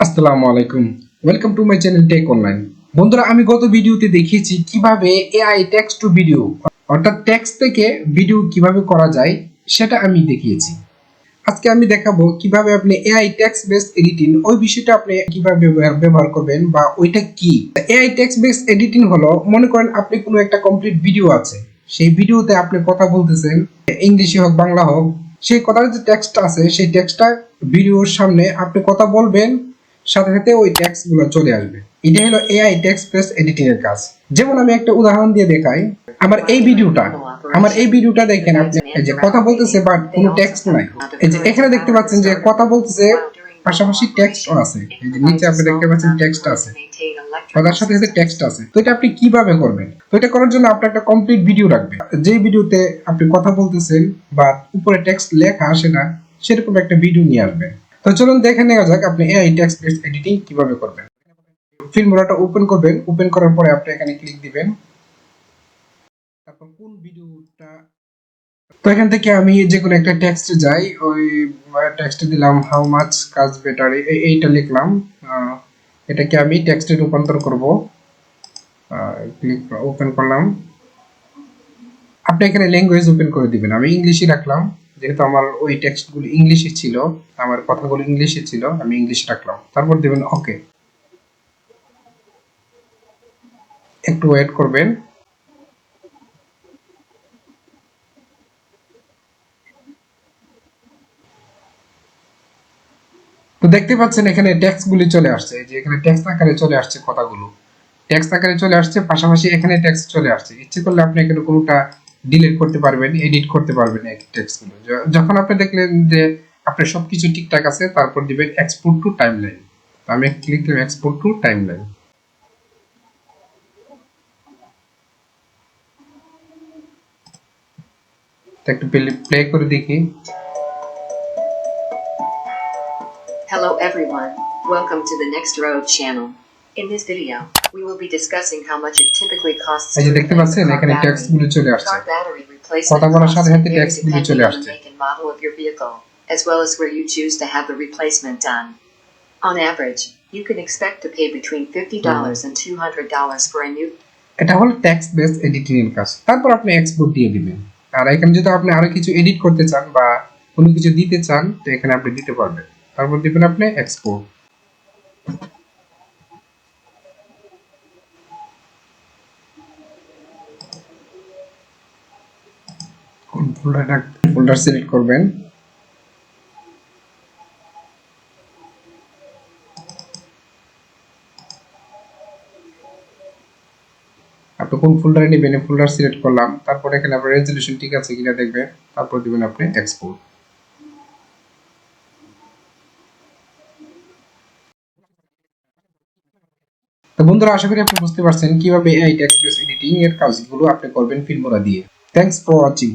আসসালামু আলাইকুম, welcome to my channel Tech Online. বন্ধুরা, আমি গত ভিডিওতে দেখিয়েছি কিভাবে এআই টেক্সট টু ভিডিও অর্থাৎ টেক্সট থেকে ভিডিও কিভাবে করা যায় সেটা আমি দেখিয়েছি। আজকে আমি দেখাবো কিভাবে আপনি এআই টেক্সট বেসড এডিটিং ওই বিষয়টা আপনি কিভাবে ব্যবহার করবেন বা ওইটা কি। এআই টেক্সট বেসড এডিটিং হলো, মনে করেন আপনি কোনো একটা কমপ্লিট ভিডিও আছে, সেই ভিডিওতে আপনি কথা বলতেছেন, ইংলিশে হোক বাংলা হোক, সেই কথার যে টেক্সটটা আছে সেই টেক্সটটা ভিডিওর সামনে আপনি কথা বলবেন, সাথে সাথে ওই টেক্সট গুলো চলে আসবে। এটা হলো এআই টেক্সট বেসড এডিটিং এর কাজ। যেমন আমি একটা উদাহরণ দিয়ে দেখাই। আমার এই ভিডিওটা দেখেন, আপনি এই যে কথা বলতেছে বাট কোনো টেক্সট নাই। এই যে এখানে দেখতে পাচ্ছেন যে কথা বলতেছে, পাশাপাশি টেক্সটও আছে। এই যে নিচে আপনি দেখতে পাচ্ছেন টেক্সট আছে, কথার সাথে সাথে টেক্সট আছে। তো এটা আপনি কিভাবে করবেন? তো এটা করার জন্য আপনার একটা কমপ্লিট ভিডিও রাখবে, যে ভিডিওতে আপনি কথা বলতেছেন বা উপরে টেক্সট লেখা আসে না, সেরকম একটা ভিডিও নিয়ে আসবেন। তো চলুন দেখে নেওয়া যাক আপনি এআই টেক্সট বেসড এডিটিং কিভাবে করবেন। ফিল্মোরাটা ওপেন করবেন, ওপেন করার পরে আপনি এখানে ক্লিক দিবেন, তারপর কোন ভিডিওটা। তো এখান থেকে আমি যে কোনো একটা টেক্সটে যাই, ওই টেক্সটে দিলাম হাউ মাচ কাজ বেটার, এইটা লিখলাম। এটাকে আমি টেক্সটে রূপান্তর করব। ক্লিক ওপেন করলাম। আপনি এখানে ল্যাঙ্গুয়েজ ওপেন করে দিবেন। আমি ইংলিশে রাখলাম, যেহেতু আমার ওই টেক্সটগুলো ইংলিশে ছিল, আমার কথাগুলো ইংলিশে ছিল, আমি ইংলিশ রাখলাম। তারপর দিবেন ওকে। একটু ওয়েট করবেন। তো দেখতে পাচ্ছেন এখানে টেক্সটগুলি চলে আসছে, যে এখানে টেক্সট আকারে চলে আসছে, কথাগুলো টেক্সট আকারে চলে আসছে, পাশাপাশি এখানে টেক্সট চলে আসছে। ইচ্ছে করলে আপনি এখানে কোনোটা ডিলিট করতে পারবেন, এডিট করতে পারবেন এই টেক্সটগুলো। যখন আপনি দেখলেন যে আপনার সবকিছু ঠিকঠাক আছে, তারপর দিবেন এক্সপোর্ট টু টাইমলাইন। তো আমি ক্লিক দিলাম এক্সপোর্ট টু টাইমলাইন। একটু প্লে করে দেখি। Hello everyone, welcome to the Next Road channel. In this video, we will be discussing how much it typically costs এই to যে দেখতে replace পাচ্ছেন the car এখানে টেক্সটগুলো battery. চলে আসছে, Car battery replacement কথা বলার সাথে costs সাথে vary টেক্সটগুলো চলে depending on the আসছে। make and model of your vehicle, as well as where you choose to have the replacement done. On average, you can expect to pay between $50 and $200 for a new. এটা হলো text base editing এর কাজ। তারপর আপনি export দিয়ে দিবেন। আর এখানে যদি আপনি আরো কিছু এডিট করতে চান বা কোনো কিছু দিতে চান, তো এখানে আপনি দিতে পারবেন। তারপর দিবেন আপনি এক্সপোর্ট। ফোল্ডার সিলেক্ট করবেন। আপনি কোন ফোল্ডারে নেবেন, ফোল্ডার সিলেক্ট করলাম। তারপর এখানে আপনার রেজোলিউশন ঠিক আছে কিনা দেখবেন, তারপর দিবেন আপনি এক্সপোর্ট। তো বন্ধুরা, আশা করি আপনি বুঝতে পারছেন কিভাবে এআই টেক্সট বেস এডিটিং এর কাজগুলো আপনি করবেন ফিল্মোরা দিয়ে। Thanks for watching.